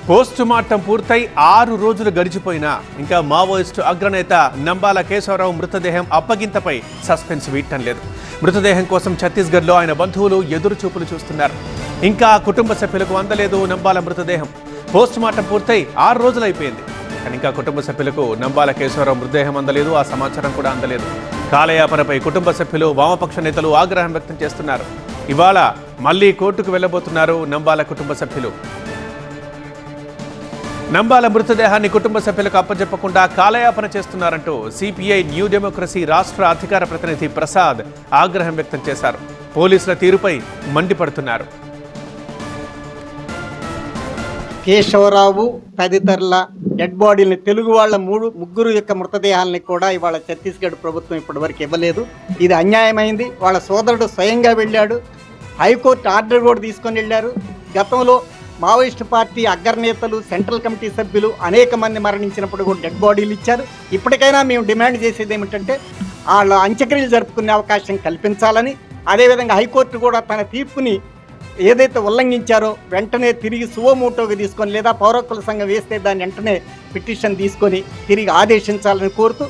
Post mortem పూర్తయి 6 రోజులు గడిచిపోయినా ఇంకా మావోయిస్టు అగ్రనేత నంబాల కేశవరావు మృతదేహం అప్పగింతపై సస్పెన్స్ వీడటం లేదు. మృతదేహం కోసం ఛత్తీస్గఢ్లో ఆయన బంధువులు ఎదురు చూపులు చూస్తున్నారు. ఇంకా కుటుంబ సభ్యులకు అందలేదు నంబాల మృతదేహం. పోస్ట్ మార్టం పూర్తయి 6 రోజులు అయిపోయింది, కానీ ఇంకా కుటుంబ సభ్యులకు నంబాల కేశవరావు మృతదేహం అందలేదు. ఆ సమాచారం కూడా అందలేదు. కాలయాపనపై కుటుంబ సభ్యులు, వామపక్ష నేతలు ఆగ్రహం వ్యక్తం చేస్తున్నారు. ఇవాళ మళ్లీ కోర్టుకు వెళ్లబోతున్నారు నంబాల కుటుంబ సభ్యులు. నంబాల మృతదేహాన్ని కుటుంబ సభ్యులకు అప్పజెప్పకుండా కాలయాపన చేస్తున్నారంటూ సిపిఐ న్యూ డెమోక్రసీ రాష్ట్ర అధికార ప్రతినిధి ప్రసాద్ ఆగ్రహం వ్యక్తం చేశారు. పోలీసుల తీరుపై మండిపడుతున్నారు. కేశవరావు తదితరుల డెడ్ బాడీని, తెలుగు వాళ్ళ ముగ్గురు యొక్క మృతదేహాలని కూడా ఇవాళ ఛత్తీస్గఢ్ ప్రభుత్వం ఇప్పటివరకు ఇవ్వలేదు. ఇది అన్యాయమైంది. వాళ్ళ సోదరుడు స్వయంగా వెళ్ళాడు, హైకోర్టు ఆర్డర్ కూడా తీసుకొని వెళ్ళారు. గతంలో మావోయిస్టు పార్టీ అగ్రనేతలు, సెంట్రల్ కమిటీ సభ్యులు అనేక మంది మరణించినప్పుడు కూడా డెడ్ బాడీలు ఇచ్చారు. ఇప్పటికైనా మేము డిమాండ్ చేసేది ఏమిటంటే వాళ్ళ అంత్యక్రియలు జరుపుకునే అవకాశం కల్పించాలని, అదేవిధంగా హైకోర్టు కూడా తన తీర్పుని ఏదైతే ఉల్లంఘించారో వెంటనే తిరిగి సువోమోటోగా తీసుకొని, లేదా పౌర హక్కుల సంఘం వేస్తే దాన్ని వెంటనే పిటిషన్ తీసుకొని తిరిగి ఆదేశించాలని కోరుతూ